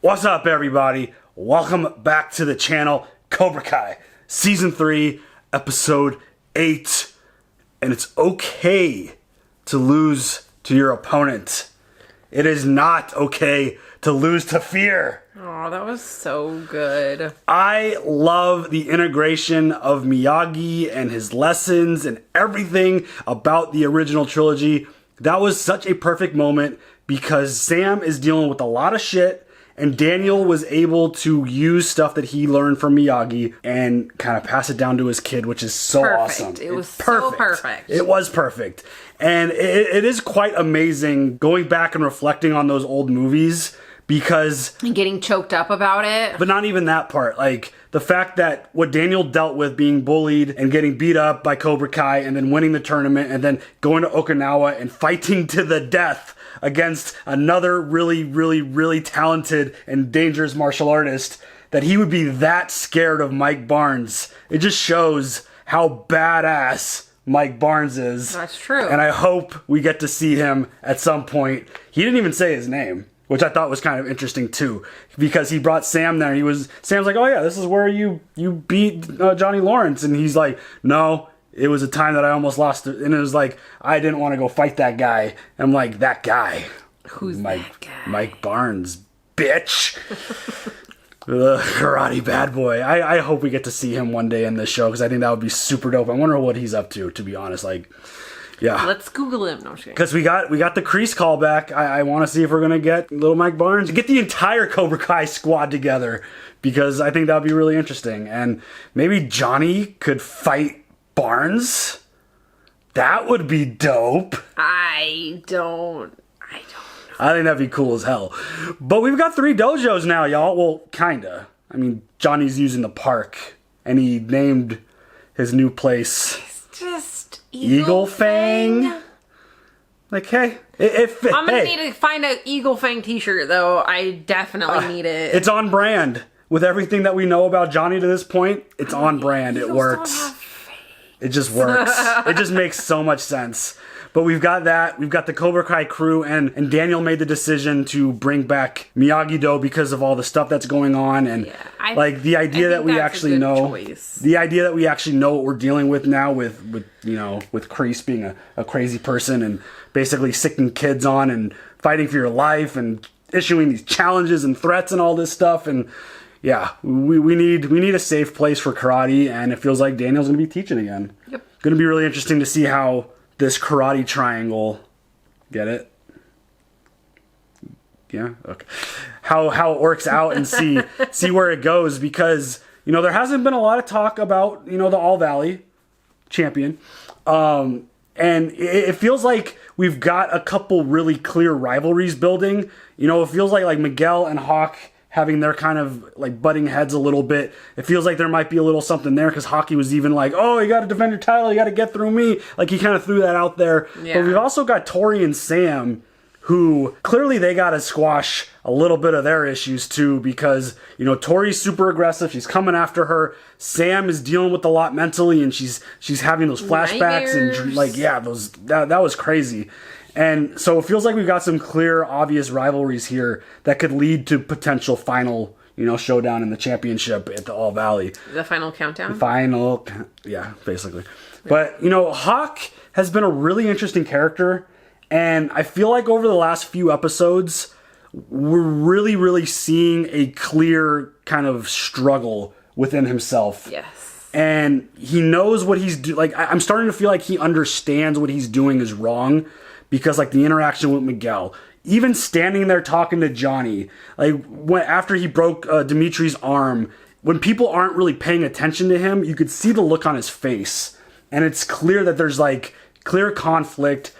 What's up, everybody? Welcome back to the channel, Cobra Kai, Season 3, Episode 8. And it's okay to lose to your opponent. It is not okay to lose to fear. Oh, that was so good. I love the integration of Miyagi and his lessons and everything about the original trilogy. That was such a perfect moment because Sam is dealing with a lot of shit. And Daniel was able to use stuff that he learned from Miyagi and kind of pass it down to his kid, which is so awesome. It was so perfect. It was perfect. And it is quite amazing going back and reflecting on those old movies because... And getting choked up about it. But not even that part. Like, the fact that what Daniel dealt with being bullied and getting beat up by Cobra Kai and then winning the tournament and then going to Okinawa and fighting to the death against another really talented and dangerous martial artist, that he would be that scared of Mike Barnes. It just shows how badass Mike Barnes is. That's true. And I hope we get to see him at some point. He didn't even say his name, which I thought was kind of interesting too, because he brought Sam there. Sam's like, oh yeah, this is where you beat Johnny Lawrence. And he's like, no, it was a time that I almost lost it. And it was like, I didn't want to go fight that guy. And I'm like, that guy. Who's that guy? Mike Barnes, bitch. The karate bad boy. I hope we get to see him one day in this show because I think that would be super dope. I wonder what he's up to be honest. Like, yeah. Let's Google him. No, because we got the Kreese callback. I want to see if we're going to get little Mike Barnes. Get the entire Cobra Kai squad together because I think that would be really interesting. And maybe Johnny could fight Barnes. That would be dope. I don't know. I think that'd be cool as hell. But we've got 3 dojos now, y'all. Well, kinda. I mean, Johnny's using the park, and he named his new place... It's just... Eagle Fang? Like, hey... I'm gonna need to find an Eagle Fang t-shirt, though. I definitely need it. It's on brand. With everything that we know about Johnny to this point, it's on brand. It works. It just works. It just makes so much sense. But we've got that. We've got the Cobra Kai crew, and Daniel made the decision to bring back Miyagi-Do because of all the stuff that's going on, and the idea that we actually know, the idea that we actually know what we're dealing with now, with Kreese being a crazy person and basically sicking kids on and fighting for your life and issuing these challenges and threats and all this stuff, and yeah, we need a safe place for karate, and it feels like Daniel's gonna be teaching again. Yep. Gonna be really interesting to see how this karate triangle, get it? Yeah, okay. How it works out and see where it goes, because there hasn't been a lot of talk about the All Valley champion, and it feels like we've got a couple really clear rivalries building. It feels like Miguel and Hawk having their kind of like butting heads a little bit. It feels like there might be a little something there because Hockey was even like, oh, you got to defend your title, you got to get through me. Like he kind of threw that out there. Yeah. But we've also got Tori and Sam, who clearly they got to squash a little bit of their issues too, because Tori's super aggressive. She's coming after her. Sam is dealing with a lot mentally, and she's having those flashbacks nightmares. And that was crazy. And so it feels like we've got some clear, obvious rivalries here that could lead to potential final, showdown in the championship at the All Valley. The final countdown? Yeah, basically. But, Hawk has been a really interesting character, and I feel like over the last few episodes, we're really seeing a clear kind of struggle within himself. Yes. And he knows what he's doing. Like, I'm starting to feel like he understands what he's doing is wrong. Because the interaction with Miguel, even standing there talking to Johnny, after he broke Dimitri's arm, when people aren't really paying attention to him, you could see the look on his face, and it's clear that there's clear conflict.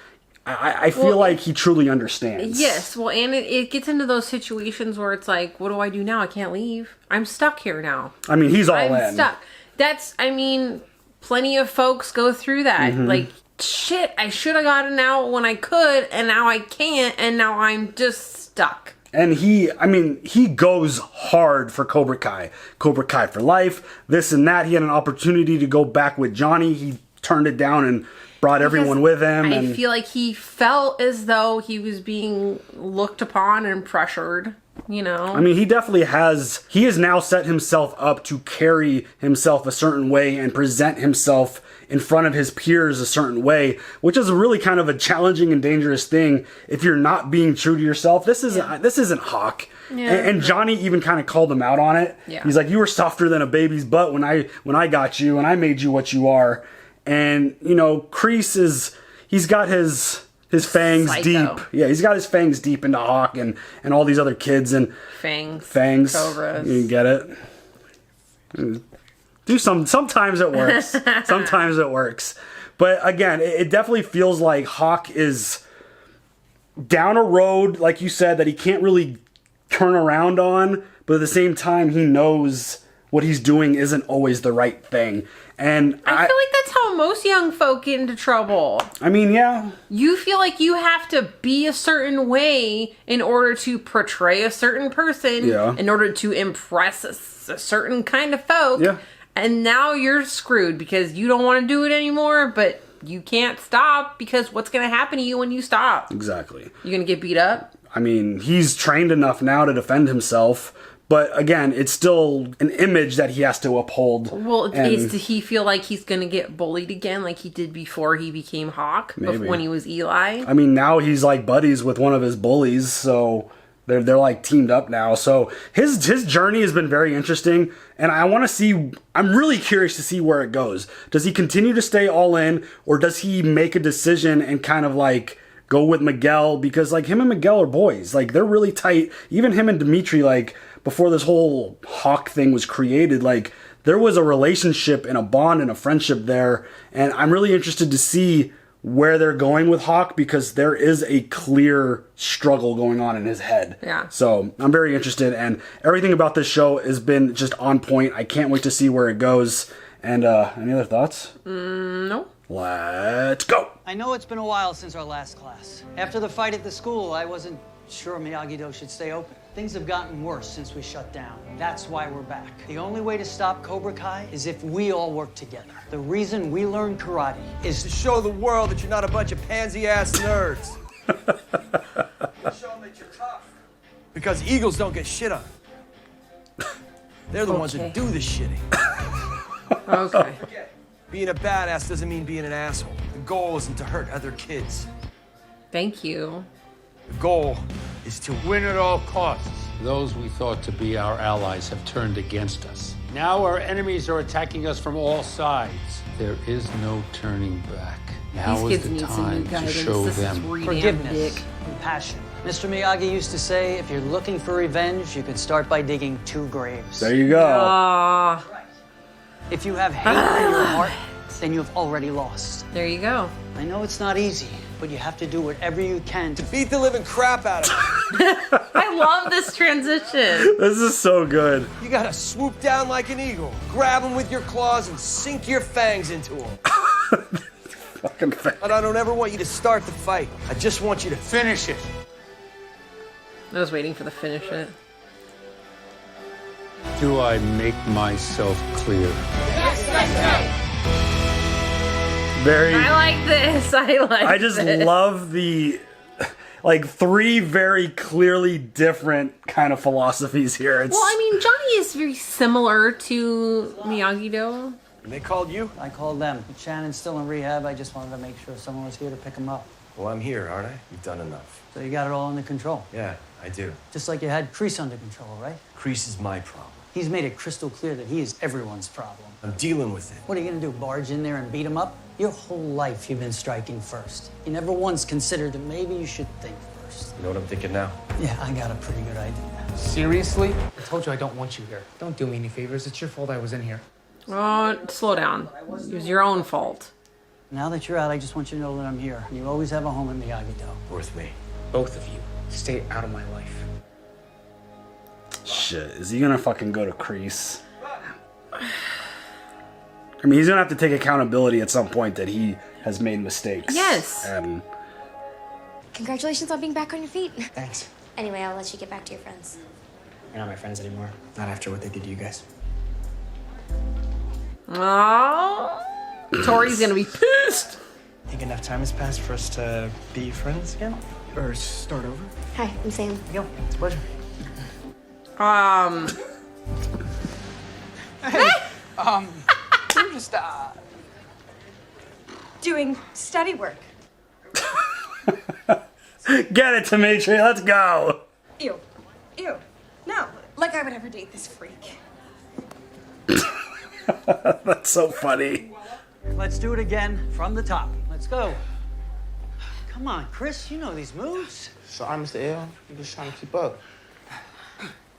I feel like he truly understands. Yes, well, and it gets into those situations where it's like, what do I do now? I can't leave. I'm stuck here now. I mean, he's all in. I'm stuck. Plenty of folks go through that. Mm-hmm. Shit, I should have gotten out when I could, and now I can't, and now I'm just stuck. And he goes hard for Cobra Kai. Cobra Kai for life, this and that. He had an opportunity to go back with Johnny. He turned it down and brought everyone with him. I feel like he felt as though he was being looked upon and pressured You know? I mean, he definitely has, he has now set himself up to carry himself a certain way and present himself in front of his peers a certain way, which is really kind of a challenging and dangerous thing if you're not being true to yourself. This isn't Hawk. Yeah. And Johnny even kind of called him out on it. Yeah. He's like, you were softer than a baby's butt when I got you and I made you what you are. And, you know, Kreese he's got his fangs Psycho. deep. Yeah, he's got his fangs deep into Hawk and all these other kids and fangs. Cobras. You get it? Sometimes it works. Sometimes it works. But again, it definitely feels like Hawk is down a road, like you said, that he can't really turn around on, but at the same time he knows what he's doing isn't always the right thing. And I feel like that's how most young folk get into trouble. I mean, yeah. You feel like you have to be a certain way in order to portray a certain person, in order to impress a certain kind of folk. Yeah. And now you're screwed because you don't want to do it anymore, but you can't stop because what's going to happen to you when you stop? Exactly. You're going to get beat up? I mean, he's trained enough now to defend himself. But again, it's still an image that he has to uphold. Well, does he feel like he's going to get bullied again like he did before he became Hawk? Maybe. When he was Eli? I mean, now he's like buddies with one of his bullies, so they're like teamed up now. So his journey has been very interesting, and I want to see, I'm really curious to see where it goes. Does he continue to stay all in, or does he make a decision and kind of like go with Miguel? Because like him and Miguel are boys. Like they're really tight. Even him and Dimitri, like before this whole Hawk thing was created, like there was a relationship and a bond and a friendship there. And I'm really interested to see where they're going with Hawk, because there is a clear struggle going on in his head. Yeah. So I'm very interested, and everything about this show has been just on point. I can't wait to see where it goes. And any other thoughts? No. Let's go. I know it's been a while since our last class. After the fight at the school, I wasn't sure Miyagi-Do should stay open. Things have gotten worse since we shut down. That's why we're back. The only way to stop Cobra Kai is if we all work together. The reason we learn karate is to show the world that you're not a bunch of pansy-ass nerds. Show them that you're tough. Because eagles don't get shit on. They're the ones that do the shitting. Okay. Being a badass doesn't mean being an asshole. The goal isn't to hurt other kids. Thank you. The goal is to win at all costs. Those we thought to be our allies have turned against us. Now our enemies are attacking us from all sides. There is no turning back. Now These is kids the need some new time to guidance. show This is them. redamn forgiveness, dick. compassion. Mr. Miyagi used to say, if you're looking for revenge, you could start by digging 2 graves. There you go. Ah, If you have hate in your heart, then you've already lost. there you go. I know it's not easy, but you have to do whatever you can to Beat the living crap out of them. I love this transition. This is so good. You gotta swoop down like an eagle, grab them with your claws, and sink your fangs into them. Fucking And I don't ever want you to start the fight. I just want you to finish it. I was waiting for the finish it. Do I make myself clear? Very. I like this. I just this. love the like 3 very clearly different kind of philosophies here. It's, Well, I mean, Johnny is very similar to Miyagi-Do. And they called you? I called them. Shannon's still in rehab. I just wanted to make sure someone was here to pick him up. Well, I'm here, aren't I? You've done enough. So you got it all under control. Yeah, I do. Just like you had Kreese under control, right? Kreese is my problem. He's made it crystal clear that he is everyone's problem. I'm dealing with it. What are you gonna do, barge in there and beat him up? Your whole life you've been striking first. You never once considered that maybe you should think first. You know what I'm thinking now? Yeah, I got a pretty good idea. Seriously? I told you I don't want you here. Don't do me any favors. It's your fault I was in here. Oh, slow down. It was your own fault. Now that you're out, I just want you to know that I'm here. You always have a home in Miyagi-Do. Worth me. Both of you, stay out of my life. shit. Is he gonna fucking go to Kreese? I mean, he's gonna have to take accountability at some point that he has made mistakes. Yes. And Congratulations on being back on your feet. Thanks. Anyway, I'll let you get back to your friends. You're not my friends anymore. Not after what they did to you guys. Oh, Tori's gonna be pissed. Think enough time has passed for us to be friends again? Or start over? Hi, I'm Sam. Yo, it's a pleasure. We're just Doing study work. Get it, Dimitri. Let's go. Ew. Ew. No. Like I would ever date this freak. That's so funny. Let's do it again from the top. Let's go. Come on, Chris, you know these moves. Sorry, Mr. L. I'm just trying to keep up.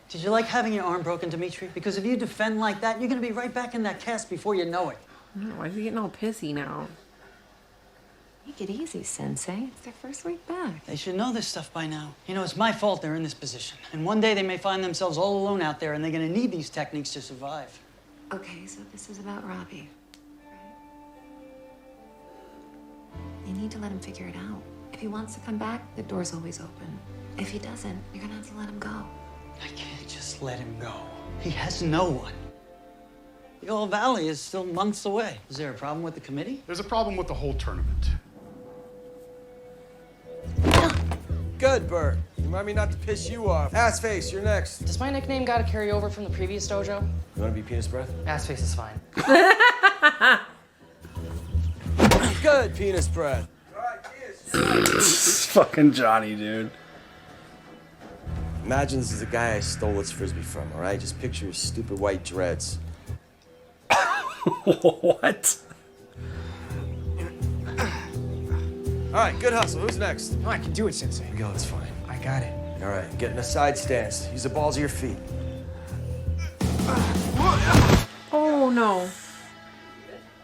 Did you like having your arm broken, Dimitri? Because if you defend like that, you're gonna be right back in that cast before you know it. Why is he getting all pissy now? Take it easy, Sensei. It's their first week back. They should know this stuff by now. You know, it's my fault they're in this position. And one day they may find themselves all alone out there and they're gonna need these techniques to survive. Okay, so this is about Robby, right? You need to let him figure it out. If he wants to come back, the door's always open. If he doesn't, you're gonna have to let him go. I can't just let him go. He has no one. The All Valley is still months away. Is there a problem with the committee? There's a problem with the whole tournament. Good, Bert. Remind me not to piss you off. Assface, you're next. Does my nickname gotta carry over from the previous dojo? You want to be penis breath? Assface is fine. Good, penis breath. Fucking Johnny, dude. Imagine this is the guy I stole its frisbee from, all right? Just picture his stupid white dreads. What? All right, good hustle. Who's next? No, I can do it, Sensei. Miguel, it's fine. I got it. All right, get in a side stance. Use the balls of your feet. Oh no.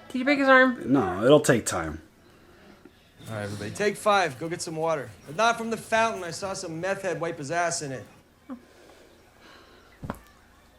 Did you break his arm? No, it'll take time. All right, everybody, take 5. Go get some water. But not from the fountain. I saw some meth head wipe his ass in it.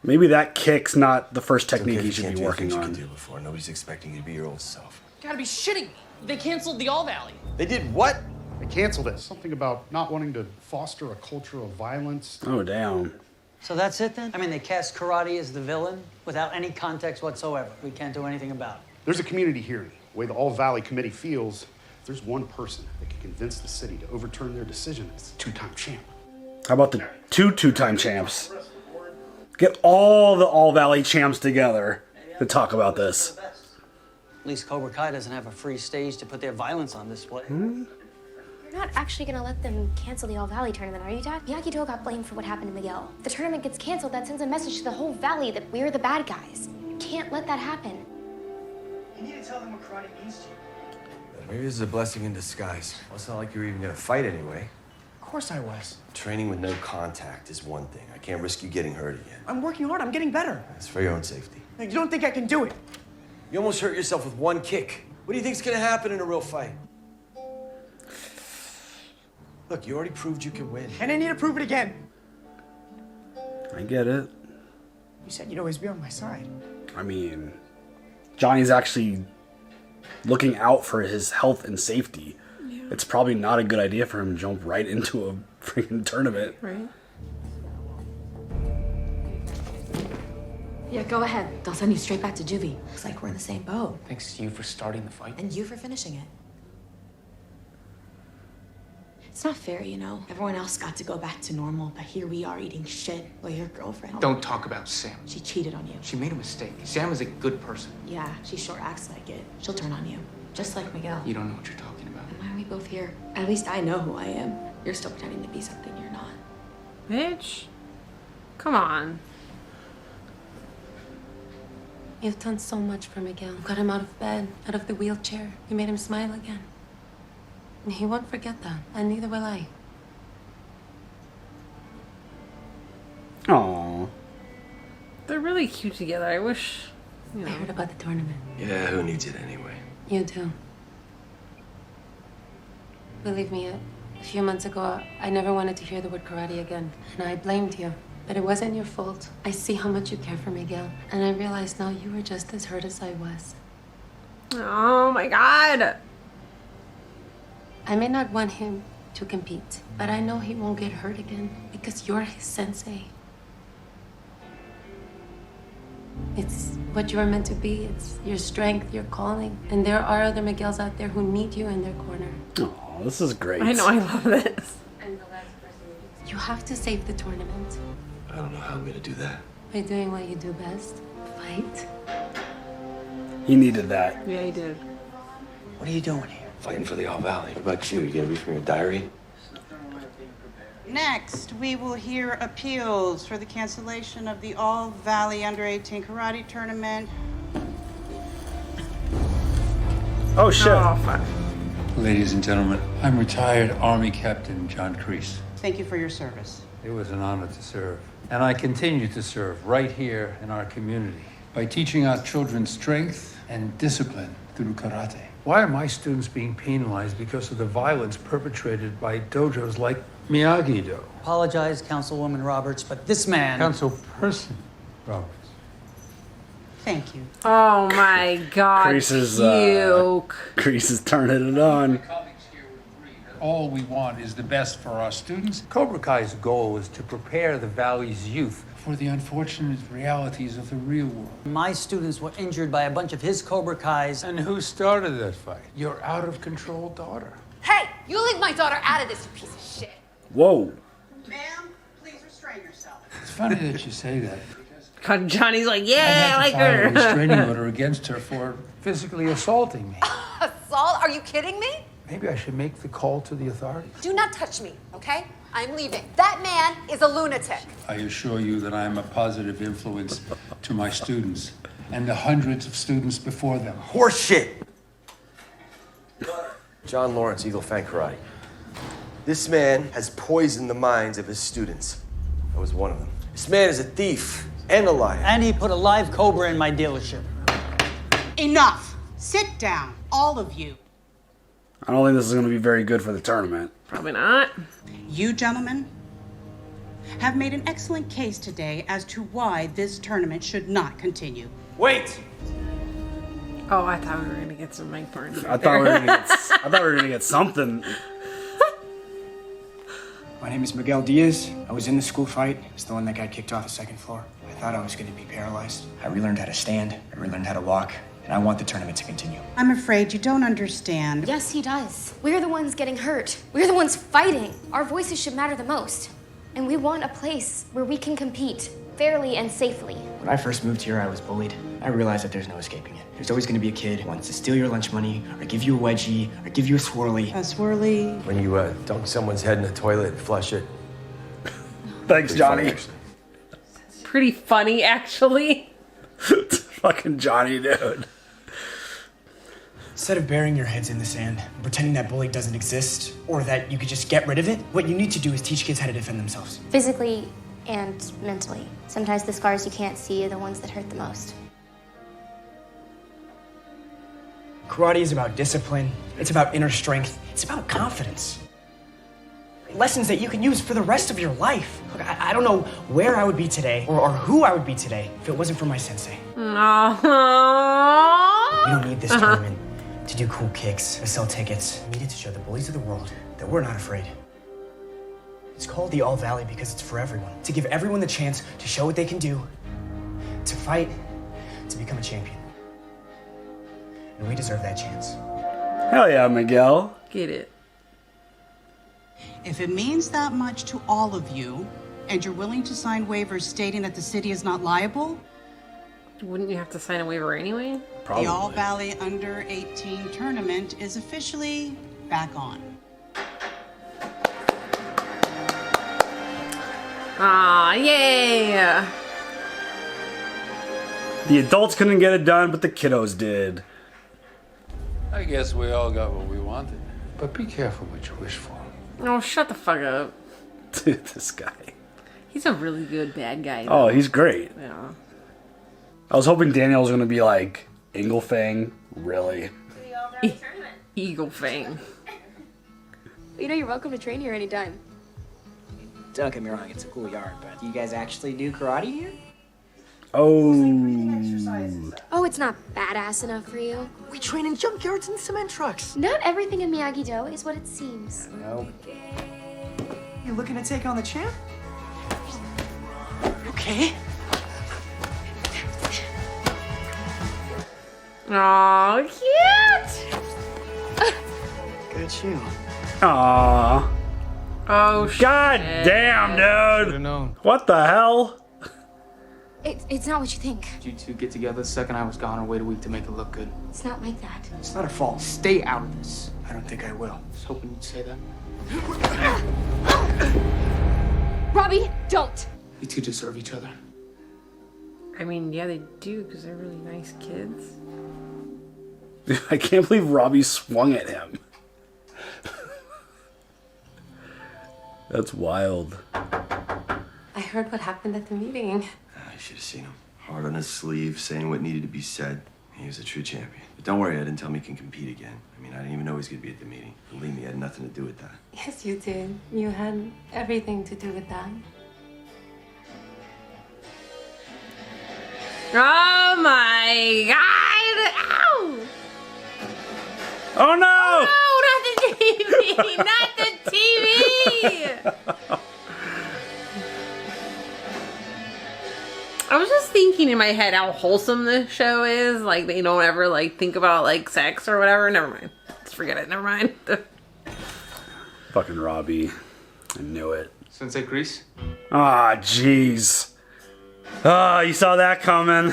Maybe that kick's not the first It's okay technique if you you should can't be do working things you on. can do before. Nobody's expecting you to be your old self. You gotta be shitting me. They canceled the All Valley. They did what? They canceled it. Something about not wanting to foster a culture of violence. Oh, damn. So that's it then? I mean, they cast karate as the villain without any context whatsoever. We can't do anything about it. There's a community hearing. The way the All Valley Committee feels, if there's one person that can convince the city to overturn their decision, it's a 2-time champ. How about the two-time champs? Get all the All Valley champs together to talk about this. At least Cobra Kai doesn't have a free stage to put their violence on display. You're not actually gonna let them cancel the All Valley tournament, are you, Dad? Miyagi-Do got blamed for what happened to Miguel. If the tournament gets canceled, that sends a message to the whole valley that we're the bad guys. You can't let that happen. You need to tell them what karate means to you. Maybe this is a blessing in disguise. Well, it's not like you're even gonna fight anyway. Of course I was. Training with no contact is one thing. I can't risk you getting hurt again. I'm working hard. I'm getting better. It's for your own safety. You don't think I can do it? You almost hurt yourself with one kick. What do you think's gonna happen in a real fight? Look, you already proved you can win. And I need to prove it again. I get it. You said you'd always be on my side. I mean, Johnny's actually looking out for his health and safety. Yeah. It's probably not a good idea for him to jump right into a freaking tournament. Right. Yeah, go ahead. They'll send you straight back to juvie. Looks like we're in the same boat. Thanks to you for starting the fight. And you for finishing it. It's not fair, you know. Everyone else got to go back to normal, but here we are eating shit while your girlfriend... Don't talk about Sam. She cheated on you. She made a mistake. Sam is a good person. Yeah, she sure acts like it. She'll turn on you. Just like Miguel. You don't know what you're talking about. And why are we both here? At least I know who I am. You're still pretending to be something you're not. Bitch. Come on. You've done so much for Miguel. You got him out of bed, out of the wheelchair. You made him smile again. And he won't forget that, and neither will I. Aww. They're really cute together. I wish, you I know. heard about the tournament. Yeah, who needs it anyway? You too. Believe me, a few months ago, I never wanted to hear the word karate again. And I blamed you. But it wasn't your fault. I see how much you care for Miguel. And I realize now you were just as hurt as I was. Oh my god. I may not want him to compete, but I know he won't get hurt again because you're his sensei. It's what you are meant to be. It's your strength, your calling. And there are other Miguels out there who need you in their corner. Oh, this is great. I know, I love this. You have to save the tournament. I don't know how I'm gonna do that. By doing what you do best, fight. He needed that. Yeah, he did. What are you doing here? Fighting for the All Valley. What about you? You gonna read from your diary? Next, we will hear appeals for the cancellation of the All Valley Under-18 Karate Tournament. Oh, shit. Oh, fuck. Ladies and gentlemen, I'm retired Army Captain John Kreese. Thank you for your service. It was an honor to serve. And I continue to serve right here in our community by teaching our children strength and discipline through karate. Why are my students being penalized because of the violence perpetrated by dojos like Miyagi-Do? Apologize, Councilwoman Roberts, but this man... Councilperson Roberts. Thank you. Oh my God. Kreese is turning it on. All we want is the best for our students. Cobra Kai's goal is to prepare the Valley's youth for the unfortunate realities of the real world. My students were injured by a bunch of his Cobra Kais. And who started that fight? Your out-of-control daughter. Hey, you leave my daughter out of this, you piece of shit. Whoa. Ma'am, please restrain yourself. It's funny that you say that. God, Johnny's like, yeah, I like file a her. restraining order against her for physically assaulting me. Saul, are you kidding me? Maybe I should make the call to the authorities. Do not touch me, okay? I'm leaving. That man is a lunatic. I assure you that I am a positive influence to my students and the hundreds of students before them. Horse shit! John Lawrence, Eagle Fang Karate. This man has poisoned the minds of his students. I was one of them. This man is a thief and a liar. And he put a live cobra in my dealership. Enough. Sit down, all of you. I don't think this is going to be very good for the tournament. Probably not. You gentlemen have made an excellent case today as to why this tournament should not continue. Wait! Oh, I thought we were gonna get some Mike Barnes. I thought we were gonna get something. My name is Miguel Diaz. I was in the school fight. I was the one that got kicked off the second floor. I thought I was going to be paralyzed. I relearned how to stand. I relearned how to walk. And I want the tournament to continue. I'm afraid you don't understand. Yes, he does. We're the ones getting hurt. We're the ones fighting. Our voices should matter the most. And we want a place where we can compete fairly and safely. When I first moved here, I was bullied. I realized that there's no escaping it. There's always going to be a kid who wants to steal your lunch money, or give you a wedgie, or give you a swirly. A swirly? When you dunk someone's head in the toilet and flush it. Thanks, Johnny. Pretty funny, actually. Fucking Johnny, dude. Instead of burying your heads in the sand, pretending that bullying doesn't exist, or that you could just get rid of it, what you need to do is teach kids how to defend themselves. Physically and mentally. Sometimes the scars you can't see are the ones that hurt the most. Karate is about discipline. It's about inner strength. It's about confidence. Lessons that you can use for the rest of your life. Look, I don't know where I would be today, or who I would be today, if it wasn't for my sensei. Aww. We don't need this tournament to do cool kicks, to sell tickets. We need it to show the bullies of the world that we're not afraid. It's called the All Valley because it's for everyone. To give everyone the chance to show what they can do, to fight, to become a champion. And we deserve that chance. Hell yeah, Miguel. Get it. If it means that much to all of you, and you're willing to sign waivers stating that the city is not liable, wouldn't you have to sign a waiver anyway? Probably. The All Valley Under-18 tournament is officially back on. Aw, yay! The adults couldn't get it done, but the kiddos did. I guess we all got what we wanted. But be careful what you wish for. Oh, shut the fuck up. Dude, this guy. He's a really good bad guy. Oh, he's great. Yeah. I was hoping Daniel was going to be like, Inglefang? Really? Eagle Fang. You know, you're welcome to train here anytime. Don't get me wrong, it's a cool yard, but do you guys actually do karate here? Oh. Oh, it's not badass enough for you? We train in junkyards and cement trucks. Not everything in Miyagi-Do is what it seems. No. You looking to take on the champ? Okay. Aw, cute! Good shoe. Aww. Oh, shit. God damn, dude. Known. What the hell? It's not what you think. Did you two get together the second I was gone or wait a week to make it look good? It's not like that. It's not her fault. Stay out of this. I don't think I will. I was hoping you'd say that. Robby, don't. You two deserve each other. I mean, yeah, they do, because they're really nice kids. I can't believe Robby swung at him. That's wild. I heard what happened at the meeting. I should have seen him. Hard on his sleeve, saying what needed to be said. He was a true champion. But don't worry, I didn't tell him he can compete again. I mean, I didn't even know he was going to be at the meeting. Believe me, I had nothing to do with that. Yes, you did. You had everything to do with that. Oh my god! Ow! Oh no! Oh, not the TV! Not the TV! I was just thinking in my head how wholesome this show is. Like, they don't ever, like, think about, like, sex or whatever. Never mind. Just forget it. Never mind. Fucking Robby. I knew it. Sensei Grease? Ah, jeez. Ah, you saw that coming.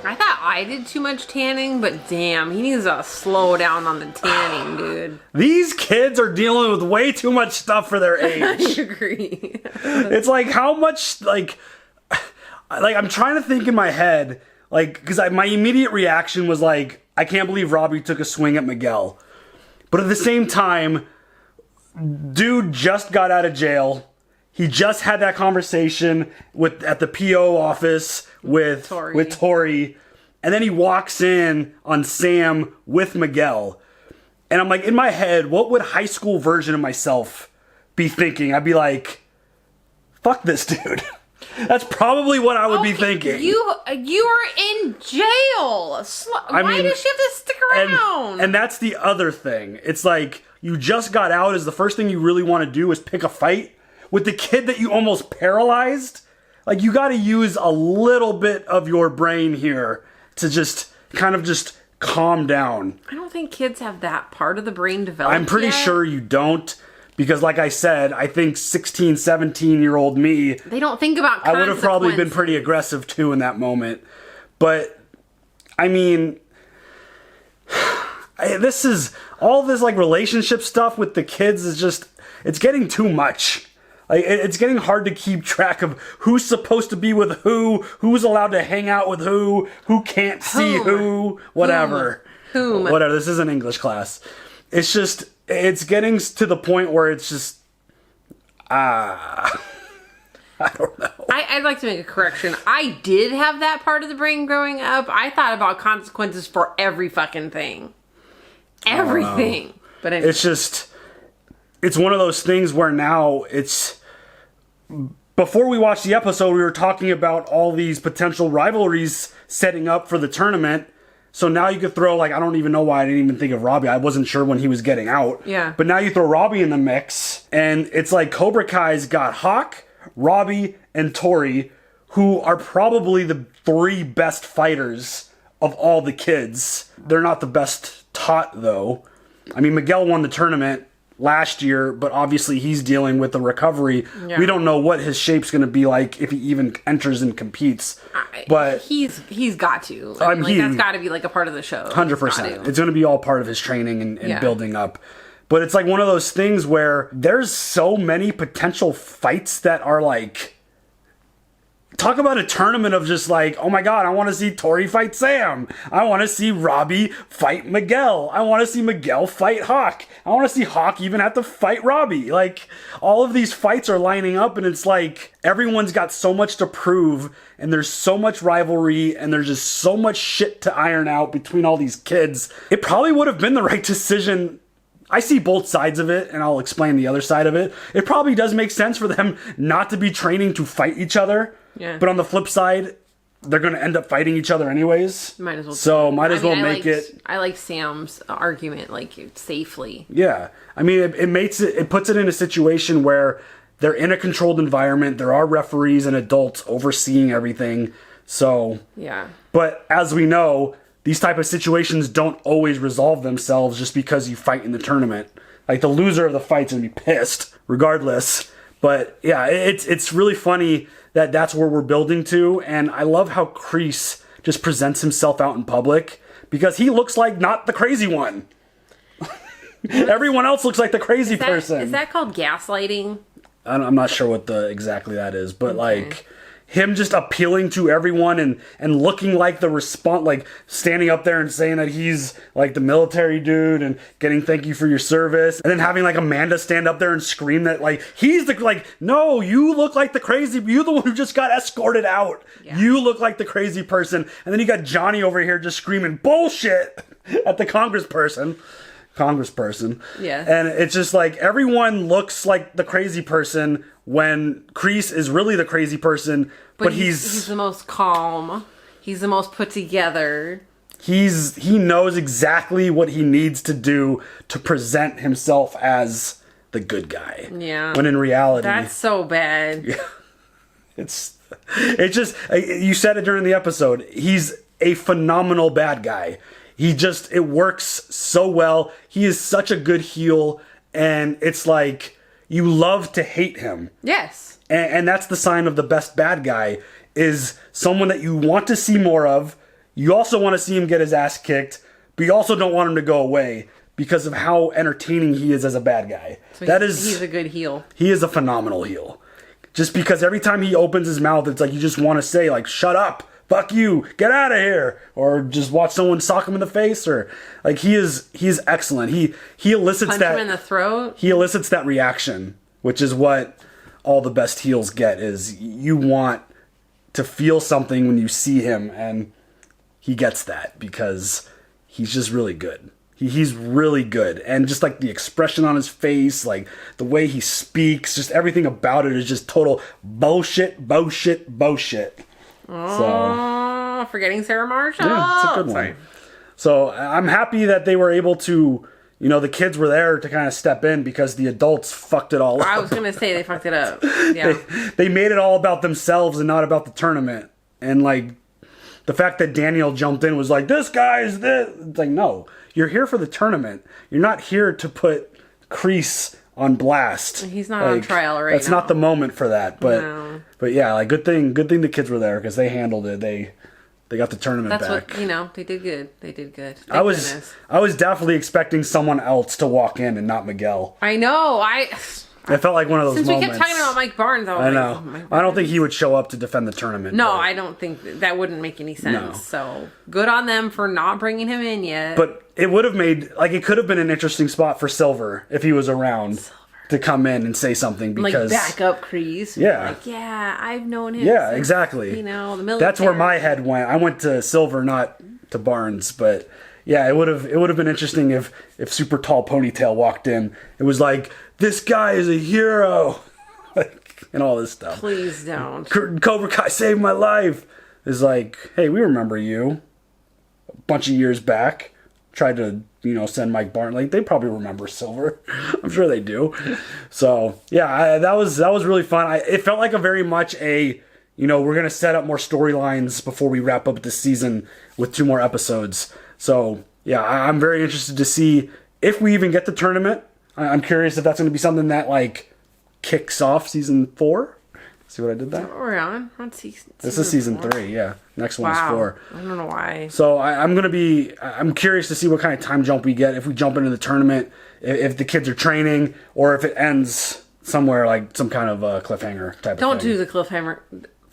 I thought I did too much tanning, but damn, he needs to slow down on the tanning, dude. These kids are dealing with way too much stuff for their age. I agree. It's like, how much, like, I'm trying to think in my head, like, because my immediate reaction was like, I can't believe Robby took a swing at Miguel. But at the same time, dude just got out of jail. He just had that conversation at the PO office with Tori. And then he walks in on Sam with Miguel. And I'm like, in my head, what would high school version of myself be thinking? I'd be like, fuck this dude. That's probably what I would be thinking. You are in jail. Why does she have to stick around? And that's the other thing. It's like, you just got out. Is the first thing you really want to do is pick a fight with the kid that you almost paralyzed? Like, you got to use a little bit of your brain here to just kind of just calm down. I don't think kids have that part of the brain developed I'm pretty sure you don't. Because like I said, I think 16, 17-year-old me... They don't think about I would have probably been pretty aggressive too in that moment. But, I mean... This is... All this like relationship stuff with the kids is just... It's getting too much. Like, it's getting hard to keep track of who's supposed to be with who's allowed to hang out with who can't see who, whatever. Whom. Whatever, this isn't English class. It's just... It's getting to the point where it's just, I don't know. I'd like to make a correction. I did have that part of the brain growing up. I thought about consequences for every fucking thing. Everything. But anyway. It's just, it's one of those things where now it's, before we watched the episode, we were talking about all these potential rivalries setting up for the tournament. So now you could throw, like, I don't even know why I didn't even think of Robby. I wasn't sure when he was getting out. Yeah. But now you throw Robby in the mix, and it's like Cobra Kai's got Hawk, Robby, and Tori, who are probably the three best fighters of all the kids. They're not the best taught, though. I mean, Miguel won the tournament last year, but obviously he's dealing with the recovery. Yeah. We don't know what his shape's going to be like if he even enters and competes. But he's got to. That's got to be like a part of the show. 100%. It's going to be all part of his training and building up. But it's like one of those things where there's so many potential fights that are like... Talk about a tournament of just like, oh my god, I want to see Tori fight Sam. I want to see Robby fight Miguel. I want to see Miguel fight Hawk. I want to see Hawk even have to fight Robby. Like, all of these fights are lining up, and it's like everyone's got so much to prove, and there's so much rivalry, and there's just so much shit to iron out between all these kids. It probably would have been the right decision. I see both sides of it, and I'll explain the other side of it. It probably does make sense for them not to be training to fight each other. Yeah. But on the flip side, they're going to end up fighting each other anyways. Might as well. So might as well make it. I like Sam's argument, like, safely. Yeah. I mean, it puts it in a situation where they're in a controlled environment. There are referees and adults overseeing everything. So. Yeah. But as we know, these type of situations don't always resolve themselves just because you fight in the tournament. Like the loser of the fight's gonna be pissed regardless. But yeah, it's really funny that that's where we're building to, and I love how Kreese just presents himself out in public because he looks like not the crazy one. Everyone else looks like the crazy person. Is that called gaslighting? I'm not sure what exactly that is, but like him just appealing to everyone and looking like the response, like standing up there and saying that he's like the military dude and getting thank you for your service, and then having like Amanda stand up there and scream that like he's the like, no, you look like the crazy, you're the one who just got escorted out. Yeah. You look like the crazy person, and then you got Johnny over here just screaming bullshit at the congressperson. Yeah. And it's just like everyone looks like the crazy person when Kreese is really the crazy person, but he's the most calm. He's the most put together. He knows exactly what he needs to do to present himself as the good guy. Yeah. When in reality, that's so bad. Yeah. It's just, you said it during the episode, he's a phenomenal bad guy. It works so well. He is such a good heel, and it's like you love to hate him. Yes. And that's the sign of the best bad guy, is someone that you want to see more of. You also want to see him get his ass kicked, but you also don't want him to go away because of how entertaining he is as a bad guy. So he's a good heel. He is a phenomenal heel. Just because every time he opens his mouth, it's like you just want to say, like, shut up. Fuck you, get out of here, or just watch someone sock him in the face, or like he's excellent. He elicits punch that him in the throat. He elicits that reaction, which is what all the best heels get. Is you want to feel something when you see him, and he gets that because he's just really good. He's really good, and just like the expression on his face, like the way he speaks, just everything about it is just total bullshit. So, forgetting Sarah Marshall. Yeah, it's a good one. So I'm happy that they were able to, the kids were there to kind of step in because the adults fucked it all up. I was going to say they fucked it up. Yeah. They made it all about themselves and not about the tournament. And like the fact that Daniel jumped in was like, this guy is this. It's like, no, you're here for the tournament. You're not here to put Kreese on blast. He's not on trial right now. That's not the moment for that. But yeah, like good thing the kids were there because they handled it. They got the tournament back. That's what they did good. They did good. I was definitely expecting someone else to walk in and not Miguel. I know. It felt like one of those Since moments. we kept talking about Mike Barnes, I know. I don't think he would show up to defend the tournament. No, I don't think that wouldn't make any sense. No. So good on them for not bringing him in yet. But it would have made, like, it could have been an interesting spot for Silver if he was around to come in and say something because like back up Kreese. Yeah. Like, yeah, I've known him. Yeah, since, exactly. The military. That's where my head went. I went to Silver, not to Barnes, but yeah, it would have been interesting if super tall ponytail walked in. It was like, this guy is a hero, like, and all this stuff. Please don't. Cobra Kai saved my life. It's like, hey, we remember you. A bunch of years back, tried to send Mike Barnes. Like, they probably remember Silver. I'm sure they do. So yeah, that was really fun. It felt like a very much a we're gonna set up more storylines before we wrap up this season with 2 more episodes. So yeah, I'm very interested to see if we even get the tournament. I'm curious if that's going to be something that like kicks off season 4. See what I did there? What we're on? This is season 3. Yeah, next one's 4. I don't know why. So I'm curious to see what kind of time jump we get if we jump into the tournament, if the kids are training, or if it ends somewhere like some kind of cliffhanger type. Don't do the cliffhanger.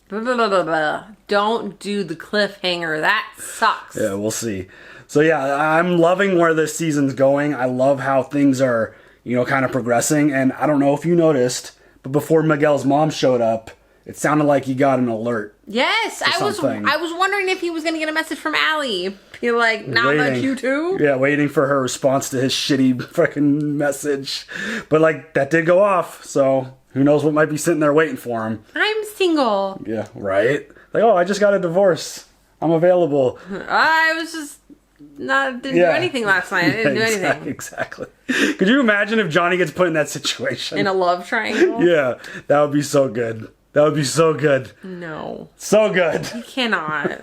Don't do the cliffhanger. That sucks. Yeah, we'll see. So yeah, I'm loving where this season's going. I love how things are, kind of progressing. And I don't know if you noticed, but before Miguel's mom showed up, it sounded like he got an alert. Yes, I was wondering if he was going to get a message from Allie. Be like, not like you too? Yeah, waiting for her response to his shitty fucking message. But like, that did go off, so who knows what might be sitting there waiting for him. I'm single. Yeah, right? Like, I just got a divorce. I'm available. I was just didn't do anything last night. I didn't do anything. Exactly. Could you imagine if Johnny gets put in that situation? In a love triangle? Yeah, that would be so good. That would be so good. No. So good. You cannot.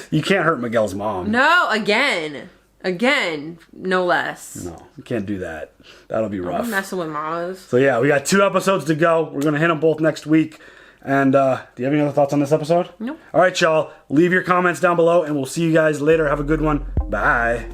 You can't hurt Miguel's mom. No, again. Again, no less. No, you can't do that. That'll be rough. I'm messing with Maz. So yeah, we got 2 episodes to go. We're going to hit them both next week. And do you have any other thoughts on this episode? Nope. All right, y'all. Leave your comments down below, and we'll see you guys later. Have a good one. Bye.